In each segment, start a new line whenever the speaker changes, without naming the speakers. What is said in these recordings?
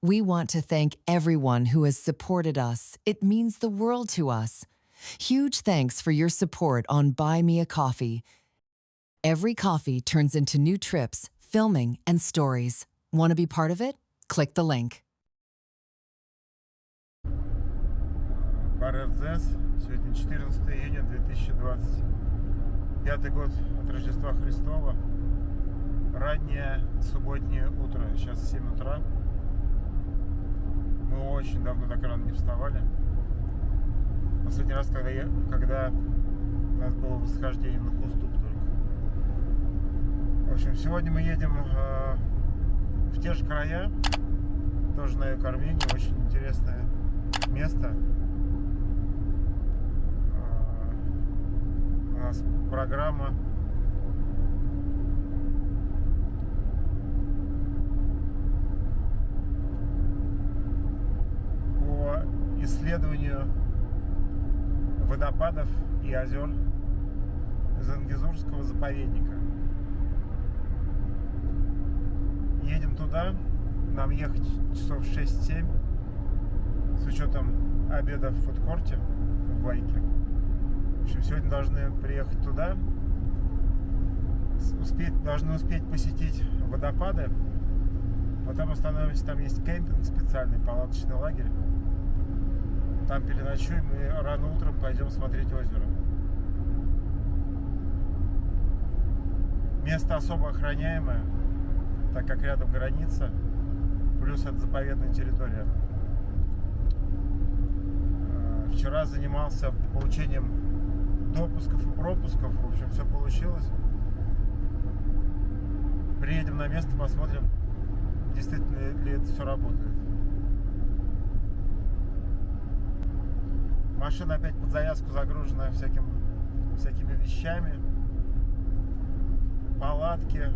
We want to thank everyone who has supported us. It means the world to us. Huge thanks for your support on Buy Me a Coffee. Every coffee turns into new trips, filming, and stories. Want to be part of it? Click the link.
Бар РЗС. Сегодня 14 июня 2025 год от Рождества Христова. Раннее субботнее утро. Сейчас 7 утра. Мы очень давно так рано не вставали. Последний раз, когда у нас было восхождение на Хуступ только. В общем, сегодня мы едем в те же края. Тоже на юг Армении. Очень интересное место. У нас программа по исследованию водопадов и озер Зангезурского заповедника. Едем туда, нам ехать часов 6-7 с учетом обеда в фудкорте в Байке. В общем, сегодня должны приехать туда, должны успеть посетить водопады, потом остановимся, там есть кемпинг специальный, палаточный лагерь. Там переночуем и рано утром пойдем смотреть озеро. Место особо охраняемое, так как рядом граница, плюс это заповедная территория. Вчера занимался получением допусков и пропусков, в общем, все получилось. Приедем на место, посмотрим, действительно ли это все работает. Машина опять под завязку загружена всякими вещами. Палатки,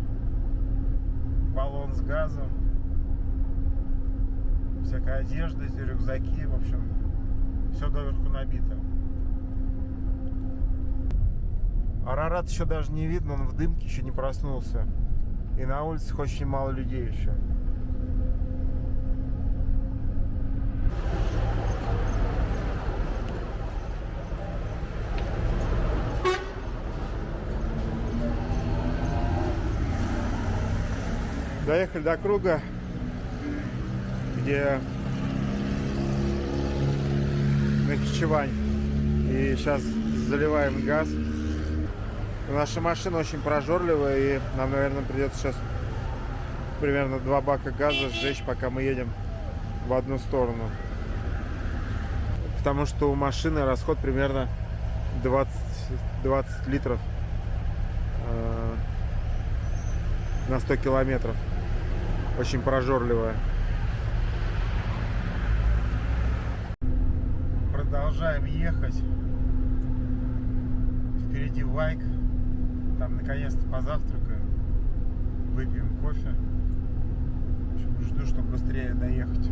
баллон с газом, всякая одежда, рюкзаки, в общем, все доверху набито. Арарат еще даже не видно, он в дымке еще не проснулся. И на улицах очень мало людей еще. Доехали до круга, где Нахичевань. И сейчас заливаем газ. Наша машина очень прожорливая, и нам, наверное, придется сейчас примерно 2 бака газа сжечь, пока мы едем в одну сторону. Потому что у машины расход примерно 20 литров на 100 километров. Очень прожорливая. Продолжаем ехать. Впереди Вайк. Там наконец-то позавтракаем. Выпьем кофе. В общем, жду, чтобы быстрее доехать.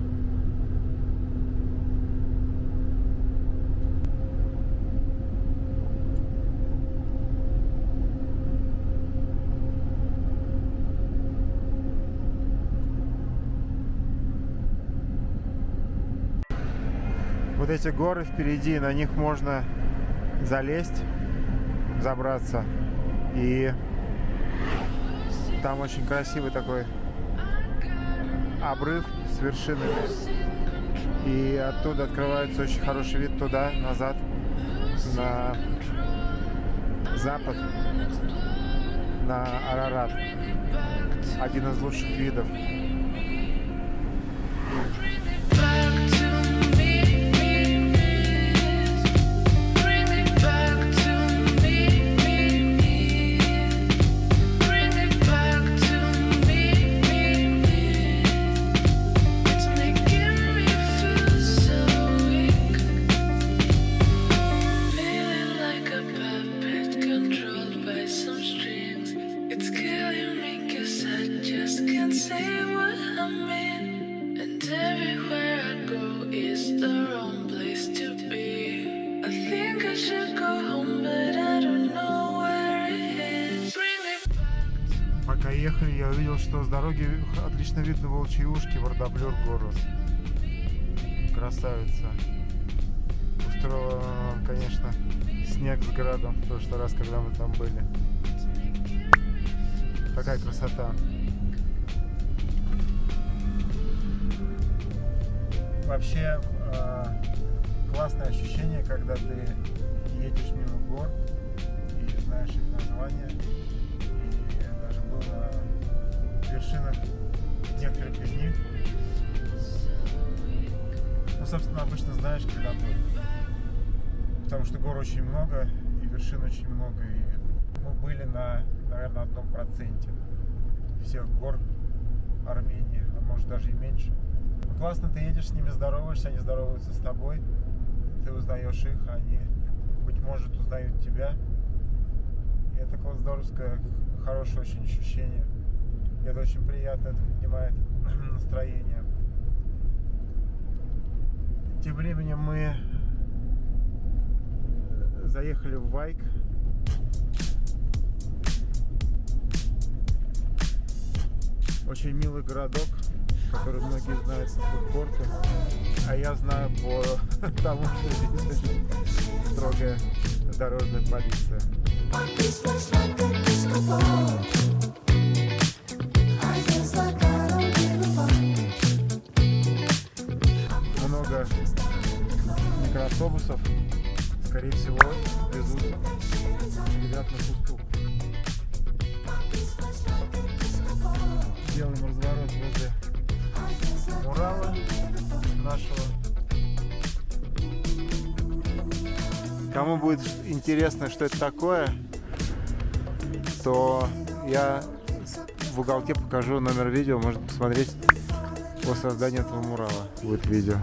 Вот эти горы впереди, на них можно залезть, забраться. И там очень красивый такой обрыв с вершинами. И оттуда открывается очень хороший вид туда, назад, на запад, на Арарат. Один из лучших видов. доехали, я увидел, что с дороги отлично видно волчьи ушки, Вардоблюр город. Красавица. Устроила нам, конечно, снег с градом в прошлый раз, когда мы там были. Такая красота. Вообще классное ощущение, когда ты едешь мимо гор и знаешь их названия. И я даже был на вершинах некоторых из них. Ну, собственно, обычно знаешь, когда был. Потому что гор очень много, и вершин очень много. И мы были на, наверное, 1% всех гор Армении, а может даже и меньше. Ну, классно, ты едешь с ними, здороваешься, они здороваются с тобой. Ты узнаешь их, они, быть может, узнают тебя. И это здоровское, хорошее очень ощущение. И это очень приятно, это поднимает настроение. Тем временем мы заехали в Вайк. Очень милый городок, который многие знают по фудкорту, а я знаю по тому, что здесь строгая дорожная полиция. Много микроавтобусов, скорее всего, везут ребят на Кустук. Делаем разворот возле Мурала нашего. Кому будет интересно, что это такое, то я в уголке покажу номер видео, можно посмотреть по созданию этого мурала. Будет видео.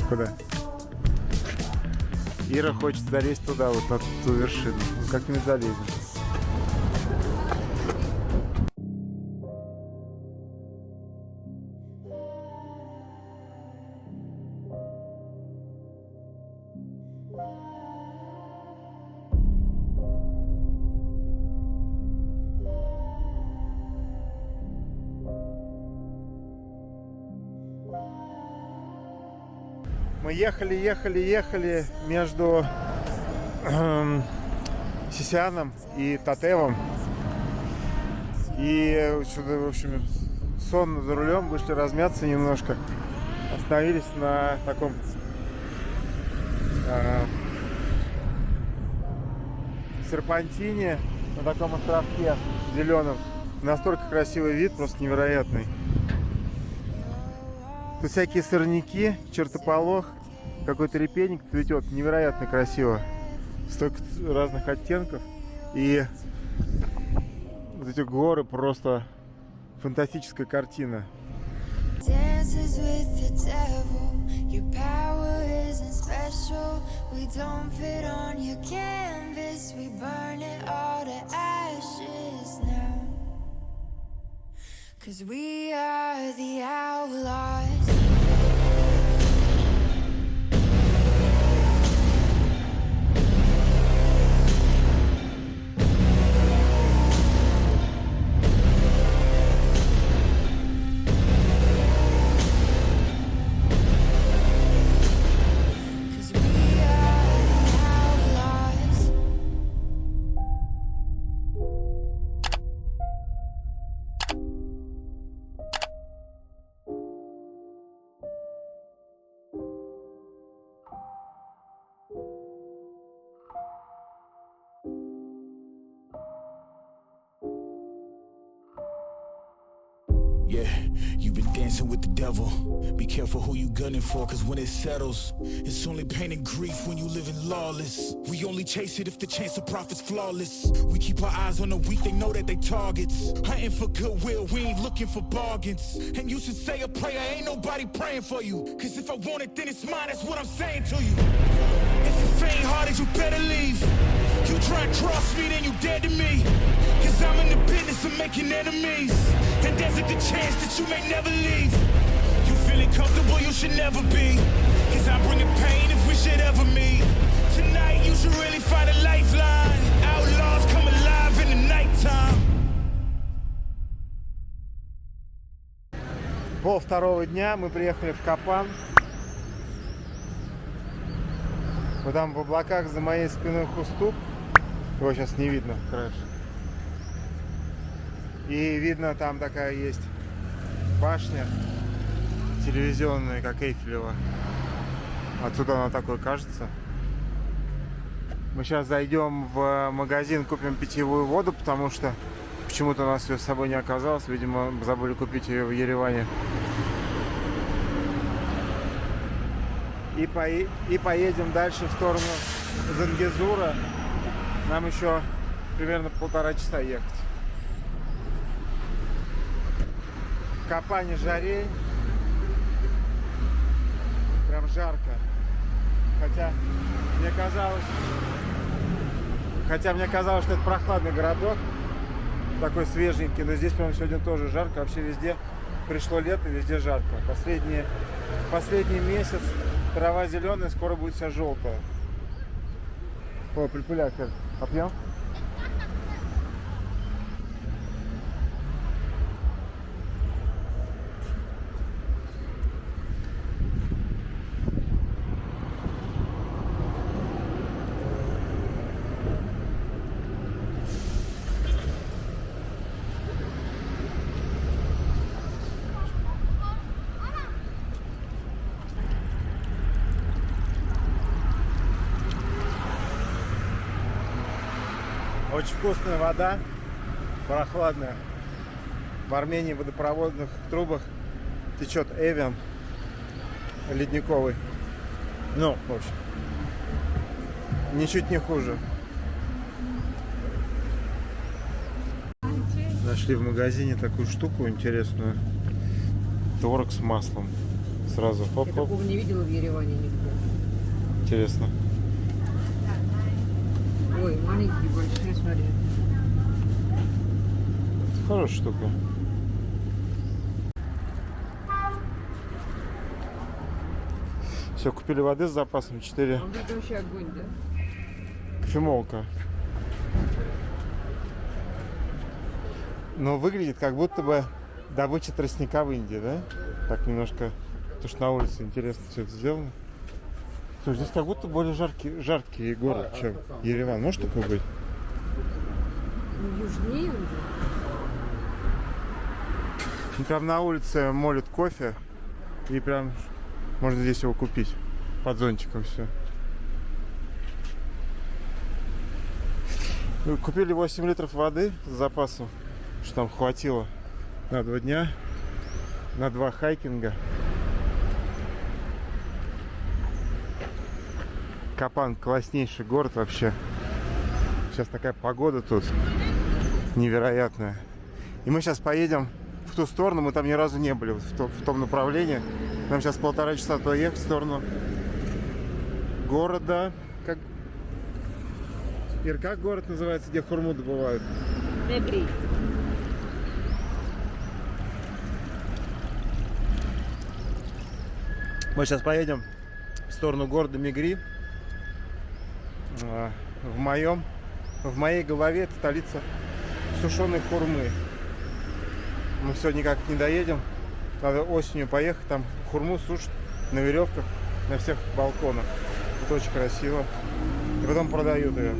Куда? Ира хочет залезть туда, вот на ту вершину. Ну, как-нибудь залезем. Мы ехали между Сисяном и Татевом. И что-то, в общем, сонно за рулем, вышли размяться немножко. Остановились на таком серпантине, на таком островке зеленом. Настолько красивый вид, просто невероятный. Тут всякие сорняки, чертополох, какой-то репейник цветет, невероятно красиво. Столько разных оттенков. И вот эти горы, просто фантастическая картина.
Cause we are the outlaws.
Yeah, you've been dancing with the devil. Be careful who you gunning for, cause when it settles, it's only pain and grief when you living lawless. We only chase it if the chance of profit's flawless. We keep our eyes on the weak, they know that they targets. Hunting for goodwill, we ain't looking for bargains. And you should say a prayer, ain't nobody praying for you. Cause if I want it, then it's mine, that's what I'm saying to you. If you faint-hearted, you better leave. You try and cross me, then you dead to me. Cause I'm in the business of making enemies. And there's a good chance that you may never leave. You feeling comfortable, you should never be. Cause I'm bringing pain if we should ever meet. Tonight you should really find a lifeline. Outlaws come alive in the night
Пол-второго дня мы приехали в Капан. Вот там в облаках за моей спиной Хуступ. Его сейчас не видно, краеш. И видно, там такая есть башня телевизионная, как Эйфелева. Отсюда она такой кажется. Мы сейчас зайдем в магазин, купим питьевую воду, потому что почему-то у нас ее с собой не оказалось. Видимо, забыли купить ее в Ереване. И поедем дальше в сторону Зангезура. Нам еще примерно 1,5 часа ехать. В Капане жарей. Прям жарко. Хотя мне казалось, что это прохладный городок. Такой свеженький. Но здесь прям сегодня тоже жарко. Вообще везде пришло лето, везде жарко. Последний месяц трава зеленая, скоро будет вся желтая. О, припылякер. Опьем? Очень вкусная вода, прохладная. В Армении в водопроводных трубах течет Эвиан ледниковый. Ну, в общем, ничуть не хуже. Нашли в магазине такую штуку интересную. Творог с маслом. Сразу хоп-хоп.
Я такого не видела в Ереване нигде.
Интересно.
Ой, маленькие, большие, смотри.
Хорошая штука. Все, купили воды с запасом 4.
А вот это вообще огонь, да?
Кофемолка. Но выглядит как будто бы добыча тростника в Индии, да? Так немножко, потому что на улице интересно все это сделано. Слушай, здесь как будто более жаркий город, чем Ереван. Может такое быть?
Ну, южнее уже.
Ну, прям на улице молят кофе. И прям можно здесь его купить. Под зонтиком все. Мы купили 8 литров воды с запасом, что нам хватило на 2 дня, на 2 хайкинга. Капан класснейший город вообще. Сейчас такая погода тут невероятная. И мы сейчас поедем в ту сторону, мы там ни разу не были, в том направлении. Нам сейчас 1,5 часа туда ехать в сторону города. Ир, как город называется, где хурму добывают?
Мегри.
Мы сейчас поедем в сторону города Мегри. В моей голове это столица сушеной хурмы. Мы все никак не доедем. Надо осенью поехать, там хурму сушат на веревках на всех балконах. Это очень красиво. И потом продают ее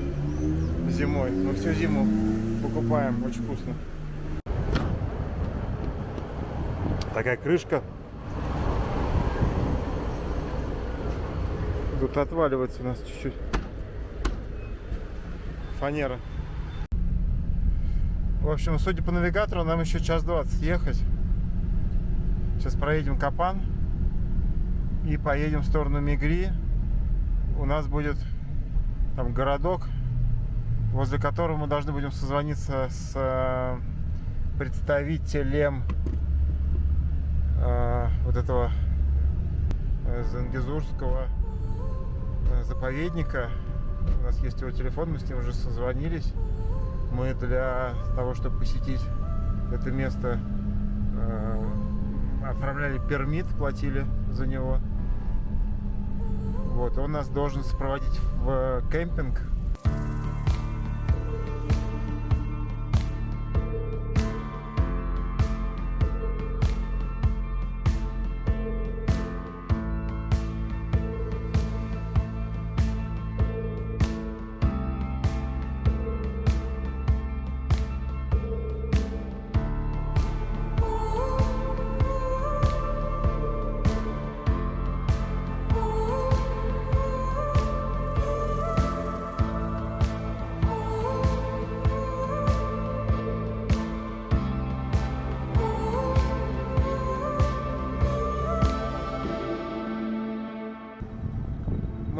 зимой. Мы всю зиму покупаем, очень вкусно. Такая крышка. Тут отваливается у нас чуть-чуть фанера. В общем, судя по навигатору, нам еще 1:20 ехать. Сейчас проедем Капан и поедем в сторону Мегри. У нас будет там городок, возле которого мы должны будем созвониться с представителем вот этого Зангезурского заповедника. У нас есть его телефон, мы с ним уже созвонились. Мы для того, чтобы посетить это место, оформляли пермит, платили за него. Вот, он нас должен сопроводить в кемпинг.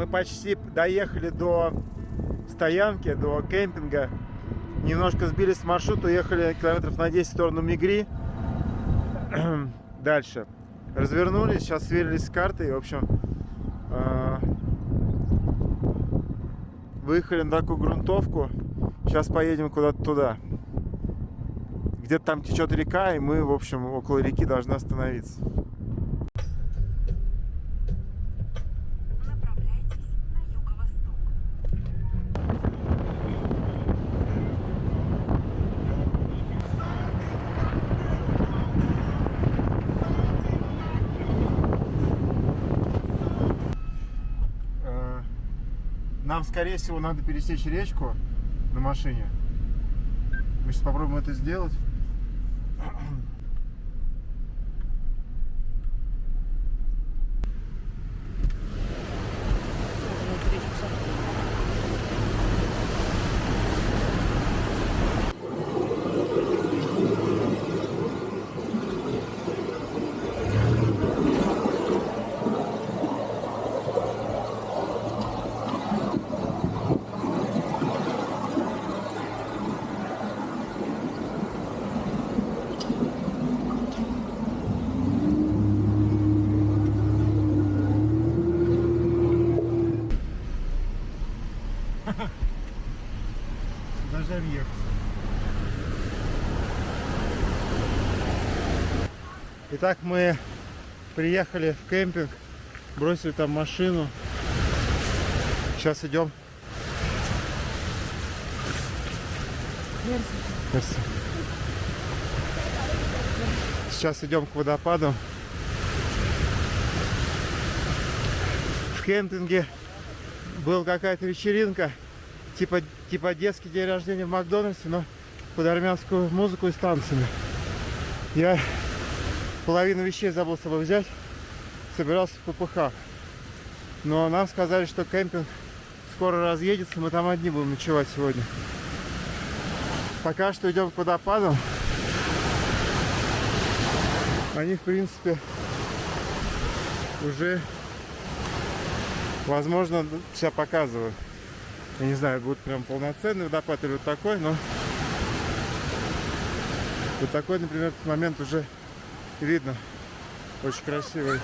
мы почти доехали до стоянки, до кемпинга. Немножко сбились с маршрута, уехали километров на 10 в сторону Мегри. Дальше. Развернулись, сейчас сверились с картой. В общем, выехали на такую грунтовку. Сейчас поедем куда-то туда. Где-то там течет река, и мы, в общем, около реки должны остановиться.
Направляйтесь на юго-восток.
Нам, скорее всего, надо пересечь речку на машине. Мы сейчас попробуем это сделать. Даже объехать. Итак, мы приехали в кемпинг, бросили там машину. Сейчас идем. Мерси. Сейчас идем к водопаду. В кемпинге была какая-то вечеринка, типа детский день рождения в Макдональдсе, но под армянскую музыку и с танцами. Я половину вещей забыл с собой взять, собирался в попыхах. Но нам сказали, что кемпинг скоро разъедется, мы там одни будем ночевать сегодня. Пока что идем к водопадам. Они, в принципе, уже, возможно, себя показывают. Я не знаю, будет прям полноценный водопад или вот такой, но вот такой, например, в этот момент уже видно. Очень красивый.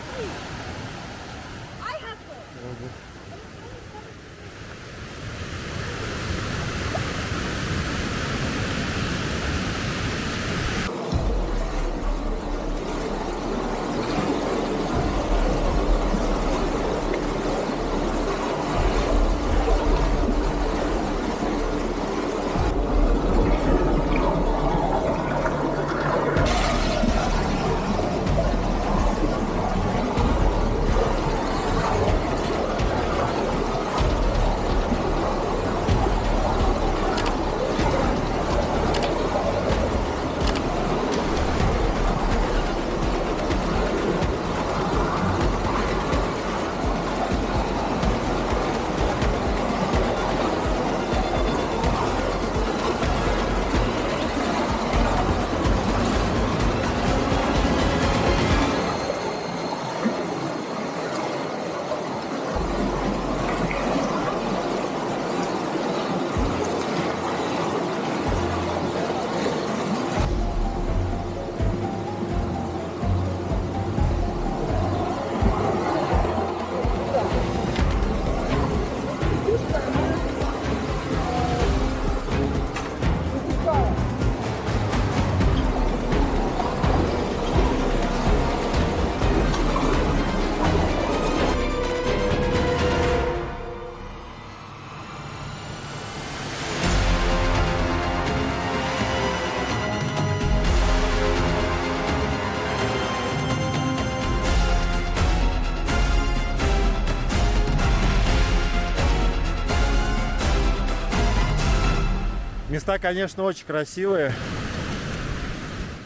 Места, конечно, очень красивые.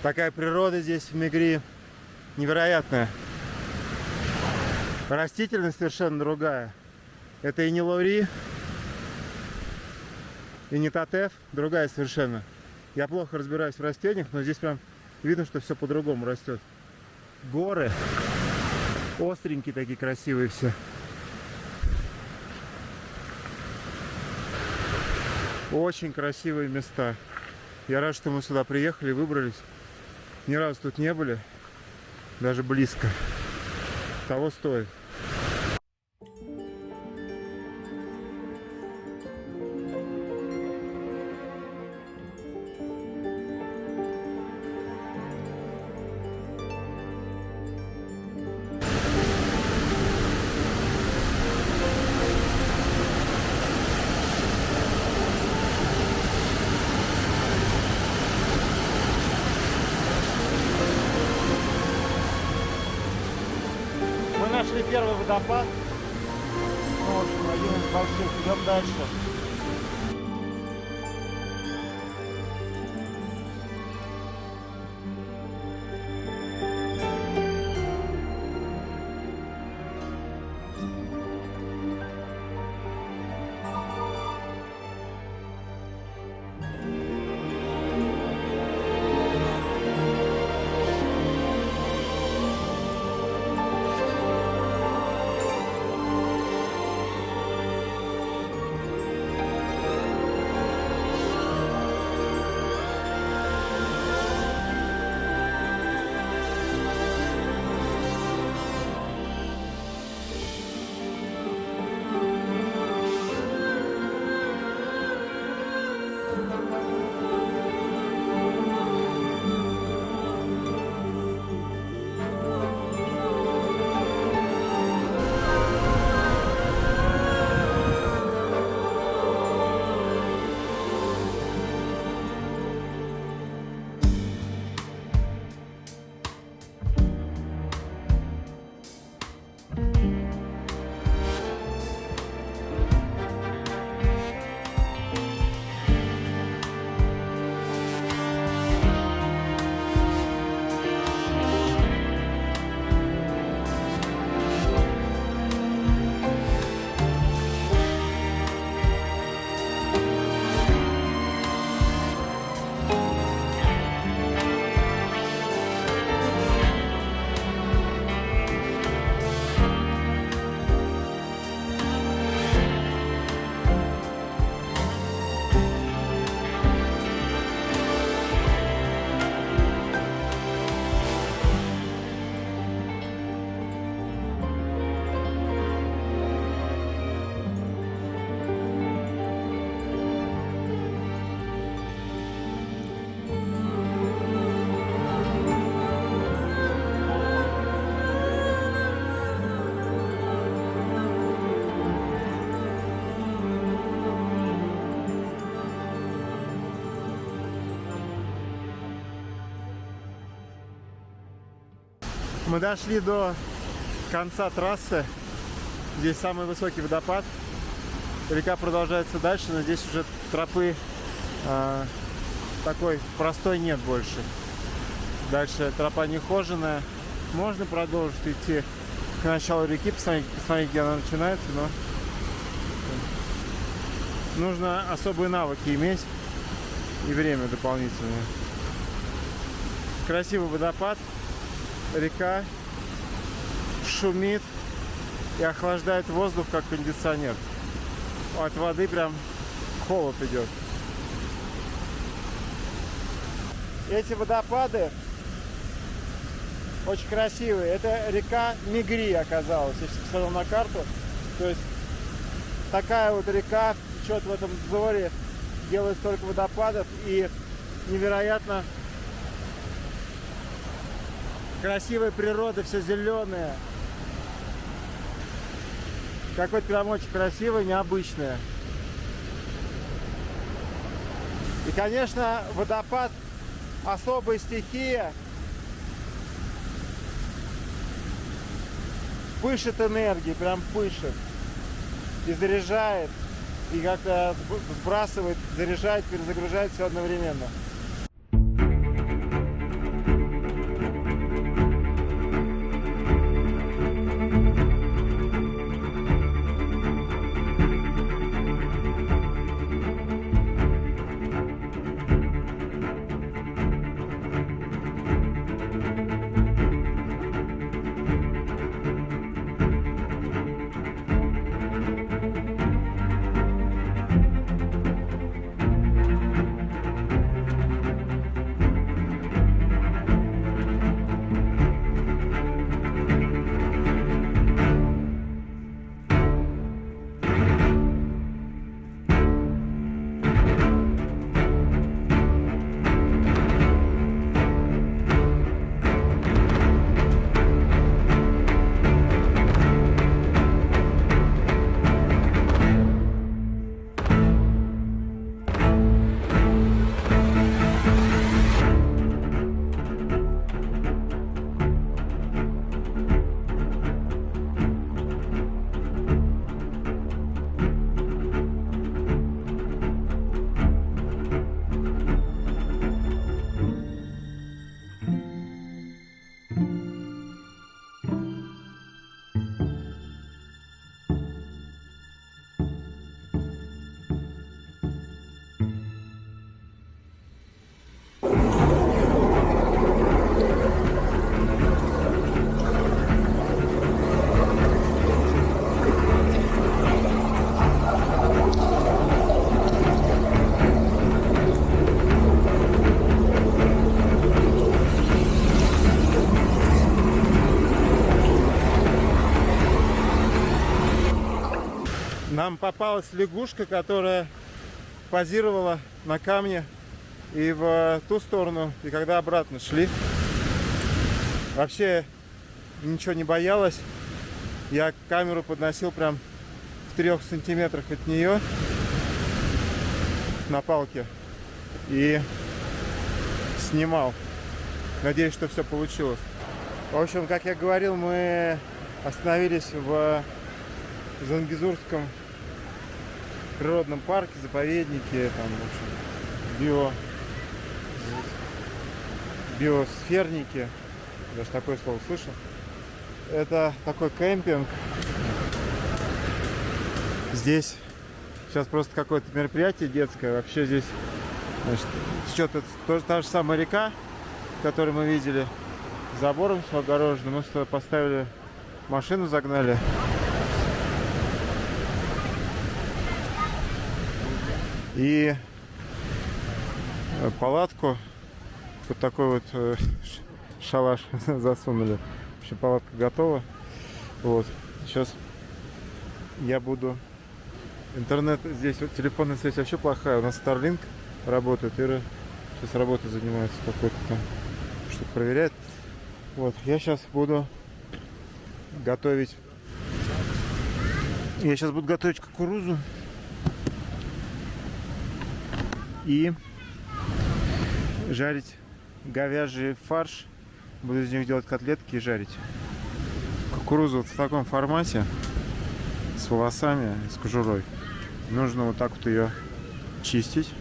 Такая природа здесь в Мегри невероятная. Растительность совершенно другая. Это и не лори, и не татеф, другая совершенно. Я плохо разбираюсь в растениях, но здесь прям видно, что все по-другому растет. Горы остренькие такие, красивые все. Очень красивые места. Я рад, что мы сюда приехали, выбрались. Ни разу тут не были. Даже близко. Того стоит. Мы нашли первый водопад. Ну, в общем, один из больших. Идем дальше. Мы дошли до конца трассы. Здесь самый высокий водопад. Река продолжается дальше, но здесь уже тропы такой простой нет больше. Дальше тропа нехоженная. Можно продолжить идти к началу реки, посмотреть, где она начинается, но нужно особые навыки иметь и время дополнительное. Красивый водопад, река шумит и охлаждает воздух, как кондиционер. От воды прям холод идет. Эти водопады очень красивые. Это река Мегри оказалась, если посмотрел на карту. То есть такая вот река течет в этом Дзоре, делает столько водопадов и невероятно красивая природа, все зеленое. Какой-то прям очень красивый, необычное. И, конечно, водопад особая стихия. Пышет энергией, прям пышет. И заряжает, и как-то сбрасывает, заряжает, перезагружает все одновременно. Нам попалась лягушка, которая позировала на камне и в ту сторону, и когда обратно шли. Вообще ничего не боялась. Я камеру подносил прям в 3 сантиметрах от нее на палке и снимал. Надеюсь, что все получилось. В общем, как я говорил, мы остановились в Зангезурском природном парке, заповеднике, там, в общем, биосферники. Даже такое слово слышал. Это такой кемпинг. Здесь сейчас просто какое-то мероприятие детское. Вообще здесь, значит, что-то тоже та же самая река, которую мы видели. Забором все огорожено. Мы сюда поставили машину, загнали. И палатку, вот такой вот шалаш засунули. В общем, палатка готова. Вот. Сейчас я буду... Интернет здесь, вот телефонная связь вообще плохая. У нас Starlink работает. Ира сейчас работой занимается какой-то там, что-то проверяет. Вот. Я сейчас буду готовить... Я сейчас буду готовить кукурузу. И жарить говяжий фарш. Буду из них делать котлетки и жарить. Кукурузу вот в таком формате, с волосами, с кожурой. Нужно вот так вот ее чистить.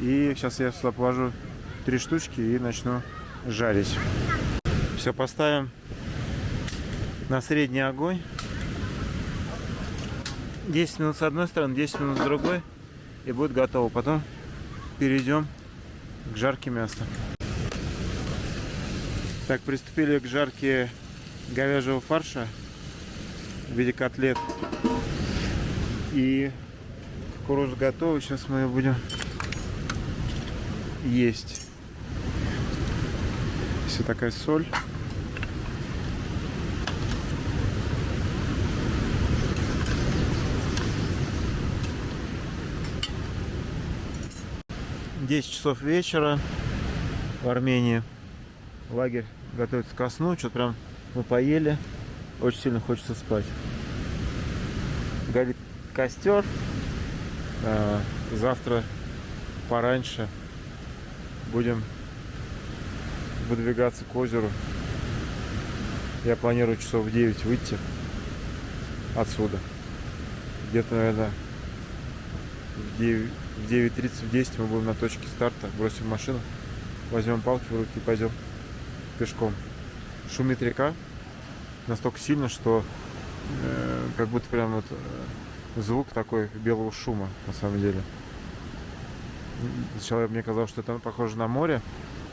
И сейчас я сюда положу 3 штучки и начну жарить. Все, поставим на средний огонь. 10 минут с одной стороны, 10 минут с другой. И будет готово. Потом перейдем к жарке мяса. Так, приступили к жарке говяжьего фарша в виде котлет. И кукуруза готова. Сейчас мы ее будем есть. Все такая соль. Часов вечера в Армении. Лагерь готовится ко сну. Что-то прям мы поели. Очень сильно хочется спать. Горит костер. Завтра пораньше будем выдвигаться к озеру. Я планирую часов в 9 выйти отсюда. Где-то, наверное, в 9:30, в 10 мы будем на точке старта. Бросим машину, возьмем палки в руки и пойдем пешком. Шумит река настолько сильно, что как будто прям вот звук такой белого шума на самом деле. Сначала мне казалось, что это похоже на море,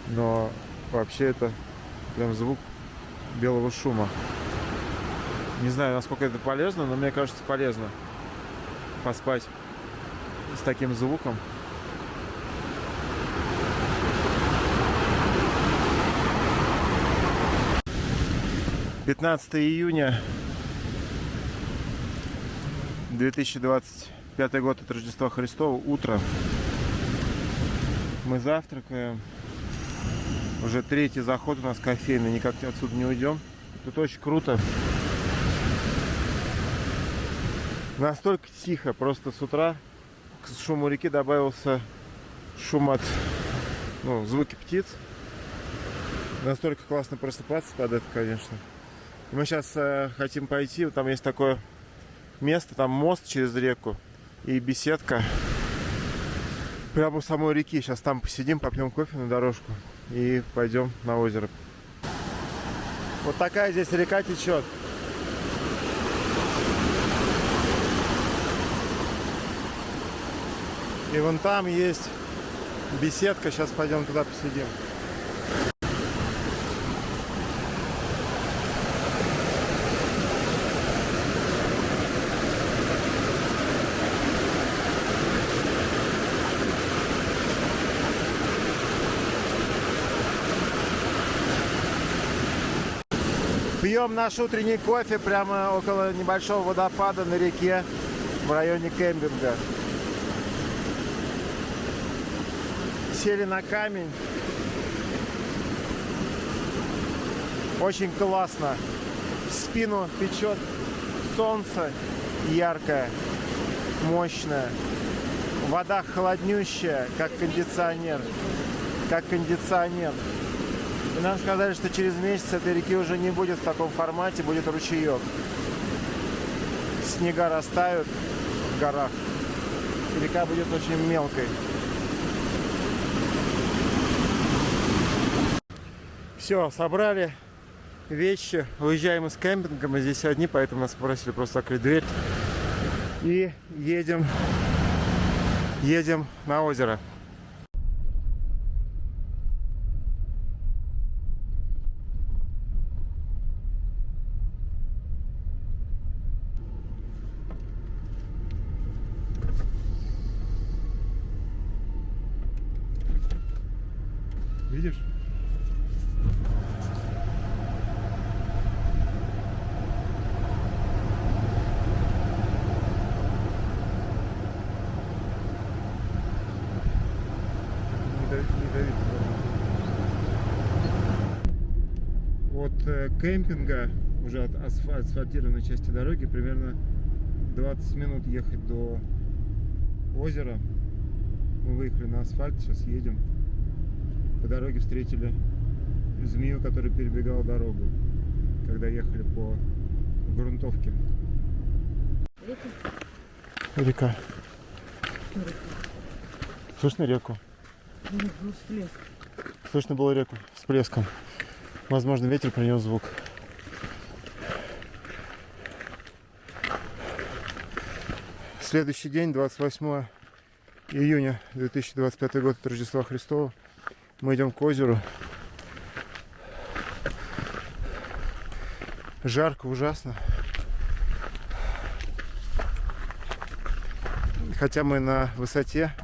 но вообще это прям звук белого шума. Не знаю, насколько это полезно, но мне кажется, полезно поспать с таким звуком. «15 июня 2025 год от Рождества Христова. Утро. Мы завтракаем. Уже 3-й заход у нас кофейный. Никак отсюда не уйдем. Тут очень круто. Настолько тихо. Просто с утра к шуму реки добавился шум от звуки птиц. Настолько классно просыпаться под это, конечно. И мы сейчас хотим пойти. Там есть такое место, там мост через реку и беседка прямо у самой реки. Сейчас там посидим, попьем кофе на дорожку и пойдем на озеро. Вот такая здесь река течет. И вон там есть беседка. Сейчас пойдем туда посидим. Пьем наш утренний кофе прямо около небольшого водопада на реке в районе кемпинга. Сели на камень. Очень классно. В спину печет солнце яркое, мощное. Вода холоднющая, как кондиционер. Как кондиционер. И нам сказали, что через месяц этой реки уже не будет в таком формате, будет ручеек. Снега растают в горах. И река будет очень мелкой. Все, собрали вещи. Уезжаем из кемпинга. Мы здесь одни, поэтому нас попросили просто открыть дверь. И едем на озеро. Видишь? От кемпинга, уже от асфальтированной части дороги, примерно 20 минут ехать до озера. Мы выехали на асфальт, сейчас едем. По дороге встретили змею, которая перебегала дорогу, когда ехали по грунтовке. Река. Слышно реку? Слышно было реку с плеском. Возможно, ветер принес звук. Следующий день, 28 июня 2025 год, от Рождества Христова. Мы идем к озеру. Жарко, ужасно. Хотя мы на высоте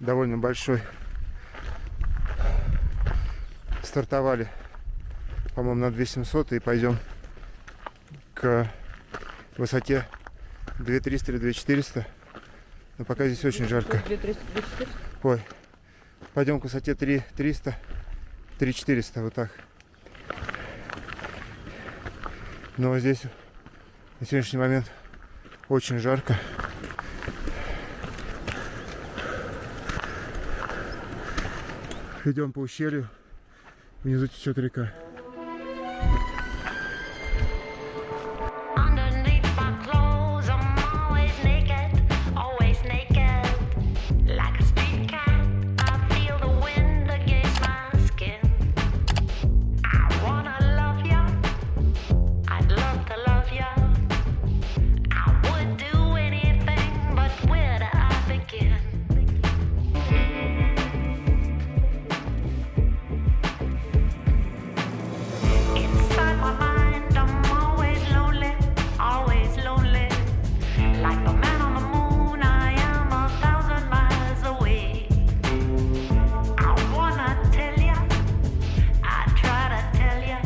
довольно большой. Стартовали, по-моему, на 2700 и пойдем к высоте 2300 или 2400. Но пока здесь очень жарко.
2300, 2400?
Ой. Пойдем к высоте 3300, 3400, вот так. Но здесь на сегодняшний момент очень жарко. Идем по ущелью, внизу течет река.
Underneath my clothes, I'm always naked, like a street cat. I feel the wind against my skin. I wanna love ya, I'd love to love ya. I would do anything, but where do I begin? Inside my mind, I'm always lonely. Like the man on the moon, I am 1,000 miles away. I wanna tell ya, I try to tell ya.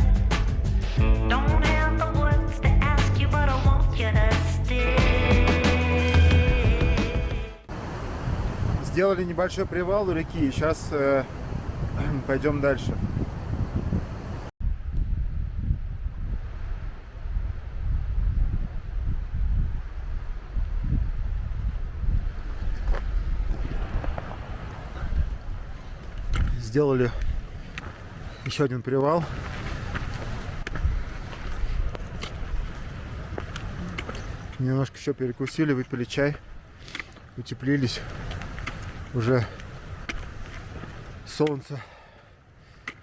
Don't have the words to ask you, but I want you to stay.
Сделали небольшой привал у реки, и сейчас пойдем дальше. Сделали еще один привал. Немножко еще перекусили, выпили чай, утеплились. Уже солнце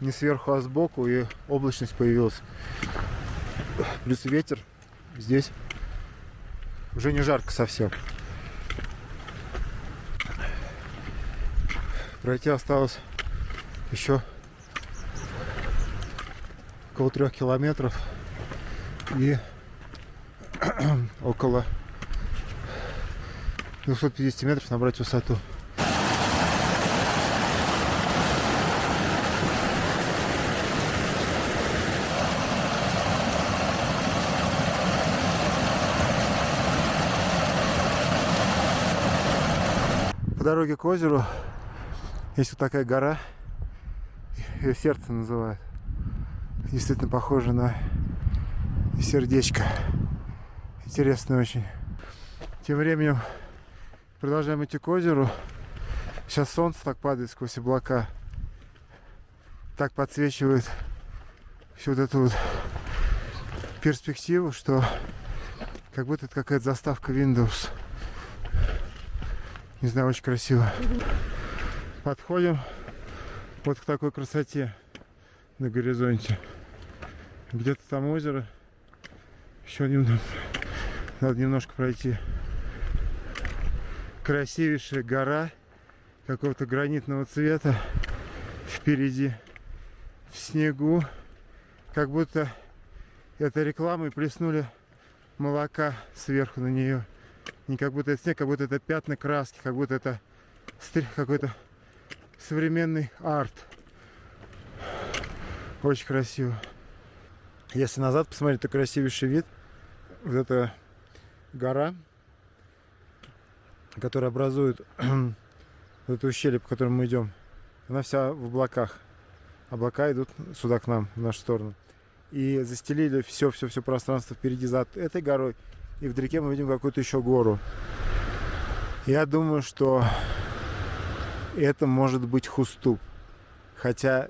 не сверху, а сбоку, и облачность появилась. Плюс ветер. Здесь уже не жарко совсем. Пройти осталось еще около 3 километров и около 250 метров набрать высоту. По дороге к озеру есть вот такая гора. Ее сердце называют. Действительно похоже на сердечко. Интересно очень. Тем временем продолжаем идти к озеру. Сейчас солнце так падает сквозь облака. Так подсвечивает всю вот эту вот перспективу, что как будто это какая-то заставка Windows. Не знаю, очень красиво. Подходим вот к такой красоте на горизонте. Где-то там озеро. Еще надо немножко пройти. Красивейшая гора какого-то гранитного цвета впереди, в снегу. Как будто это реклама, и плеснули молока сверху на нее. Не как будто это снег, как будто это пятна краски, как будто это какой-то современный арт. Очень красиво. Если назад посмотреть, то красивейший вид. Вот эта гора, которая образует вот это ущелье, по которому мы идем, она вся в облаках. Облака идут сюда к нам, в нашу сторону. И застелили все пространство впереди за этой горой. И вдалеке мы видим какую-то еще гору. Я думаю, что это может быть Хуступ. Хотя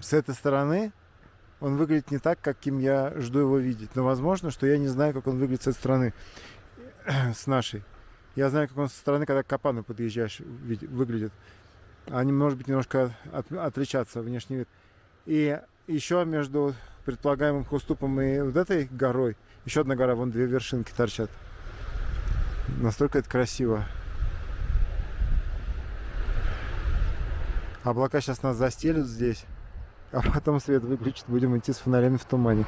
с этой стороны он выглядит не так, каким я жду его видеть. Но возможно, что я не знаю, как он выглядит с этой стороны, с нашей. Я знаю, как он со стороны, когда к Капану подъезжаешь, выглядит. Они, может быть, немножко отличаться внешний вид. И еще между предполагаемым Хуступом и вот этой горой еще одна гора, вон две вершинки торчат. Настолько это красиво. Облака сейчас нас застелят здесь, а потом свет выключат, будем идти с фонарями в тумане.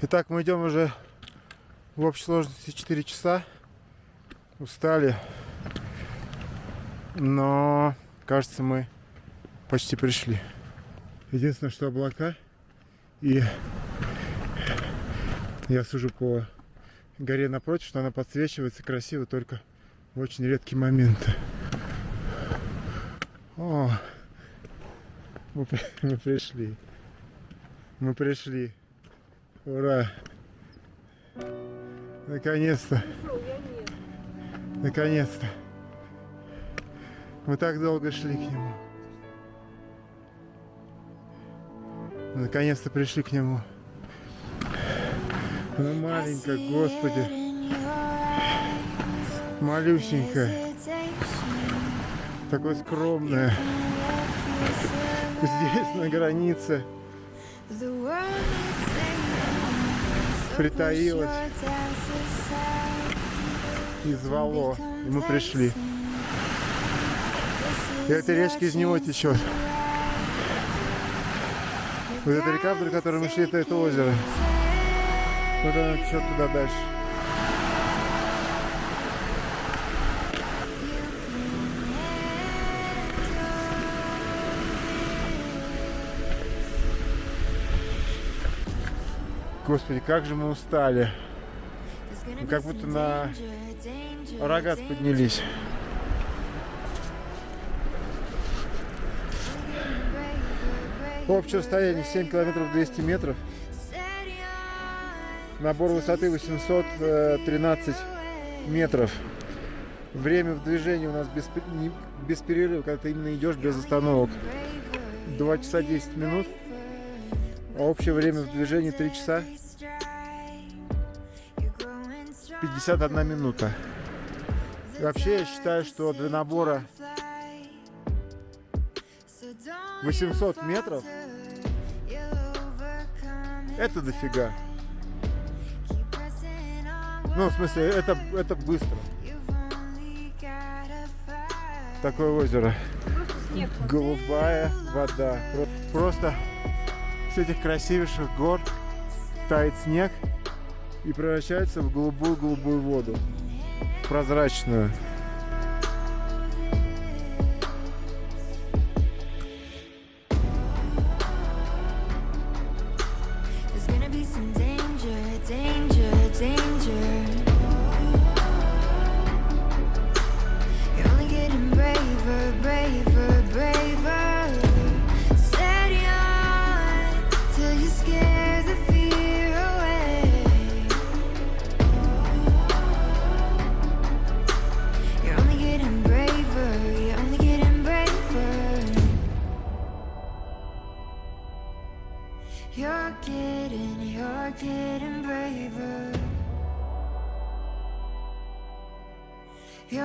Итак, мы идем уже в общей сложности 4 часа. Устали. Но, кажется, мы почти пришли. Единственное, что облака. И я сужу по горе напротив, что она подсвечивается красиво только в очень редкие моменты. О, мы пришли. Мы пришли. Ура! Наконец-то! Наконец-то! Мы так долго шли к нему. Мы наконец-то пришли к нему. Ну, маленькая, Господи. Малюсенькая. Такой скромная. Здесь, на границе. Притаилась. И звало. И мы пришли. И эта речка из него течет. Вот эта река, вдоль которой мы шли, это озеро. Вот она течет туда дальше. Господи, как же мы устали. Мы как будто на рогат поднялись. Общее расстояние 7 километров 200 метров. Набор высоты 813 метров. Время в движении у нас без перерыва, когда ты именно идешь без остановок. 2 часа 10 минут. А общее время в движении 3 часа 51 минута. И вообще я считаю, что для набора 800 метров это дофига. Ну, в смысле, это быстро. Такое озеро. Голубая вода. Просто с этих красивейших гор тает снег и превращается в голубую-голубую воду. Прозрачную.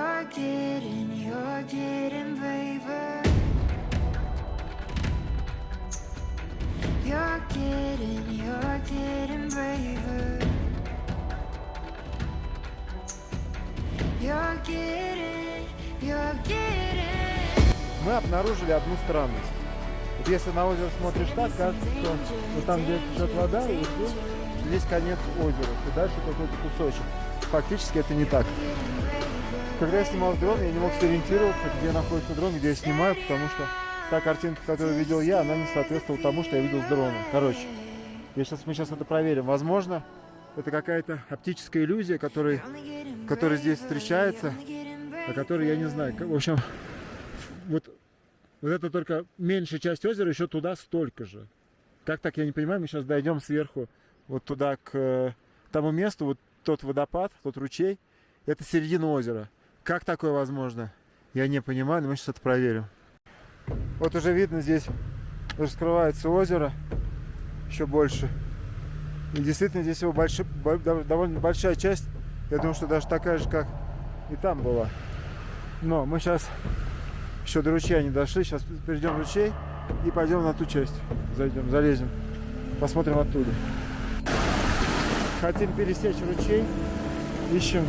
You're getting braver. You're getting braver. You're getting.
Мы обнаружили одну странность. Вот если на озеро смотришь так, кажется, что вот там, где течет вода, и вот здесь конец озера, и дальше какой-то кусочек. Фактически это не так. Когда я снимал дрон, я не мог сориентироваться, где находится дрон, где я снимаю, потому что та картинка, которую видел я, она не соответствовала тому, что я видел с дрона. Короче, мы сейчас это проверим. Возможно, это какая-то оптическая иллюзия, которая здесь встречается, о которой я не знаю. В общем, вот это только меньшая часть озера, еще туда столько же. Как так, я не понимаю. Мы сейчас дойдем сверху вот туда к тому месту, вот тот водопад, тот ручей. Это середина озера. Как такое возможно? Я не понимаю, но мы сейчас это проверим. Вот уже видно, здесь раскрывается озеро еще больше. И действительно здесь его довольно большая часть. Я думаю, что даже такая же, как и там была. Но мы сейчас еще до ручья не дошли. Сейчас перейдем в ручей и пойдем на ту часть. Зайдем, залезем. Посмотрим оттуда. Хотим пересечь ручей. Ищем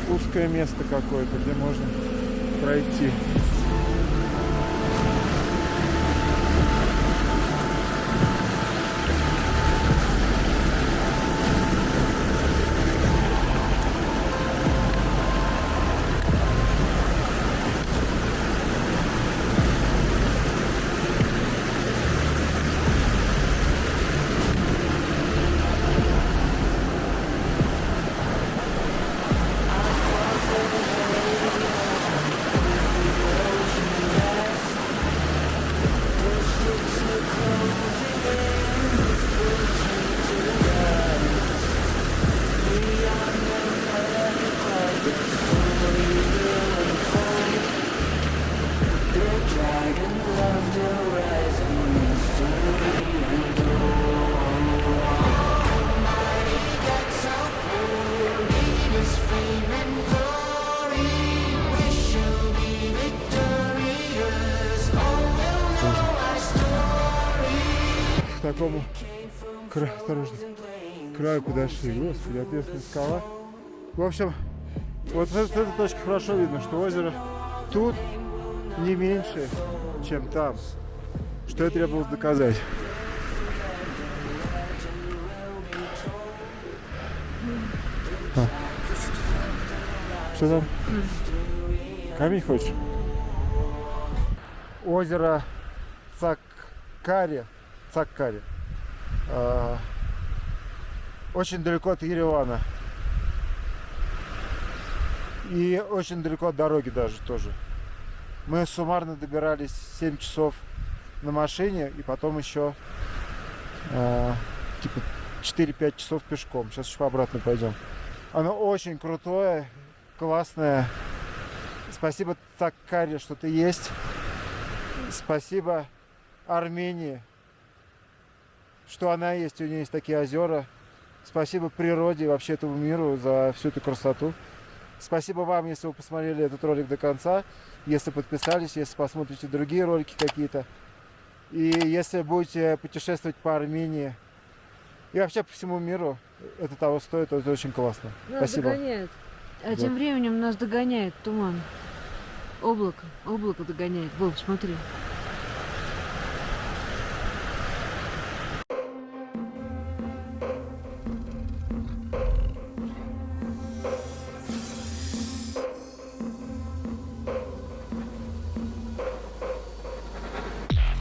узкое место какое-то, где можно пройти. К такому осторожно, краю подошли. Господи, ответственная скала. В общем, вот с этой точки хорошо видно, что озеро тут не меньше, чем там. Что и требовалось доказать. Что там? Камень хочешь? Озеро Цаккари. Очень далеко от Еревана. И очень далеко от дороги даже тоже. Мы суммарно добирались 7 часов на машине и потом еще типа 4-5 часов пешком. Сейчас еще обратно пойдем. Оно очень крутое, классное. Спасибо Цаккари, что ты есть. Спасибо Армении, что она есть, у нее есть такие озера. Спасибо природе и вообще этому миру за всю эту красоту. Спасибо вам, если вы посмотрели этот ролик до конца, если подписались, если посмотрите другие ролики какие-то. И если будете путешествовать по Армении и вообще по всему миру, это того стоит, это очень классно.
Нас
Спасибо.
догоняет. А
Да.
тем временем нас догоняет туман. Облако догоняет. Вов, смотри.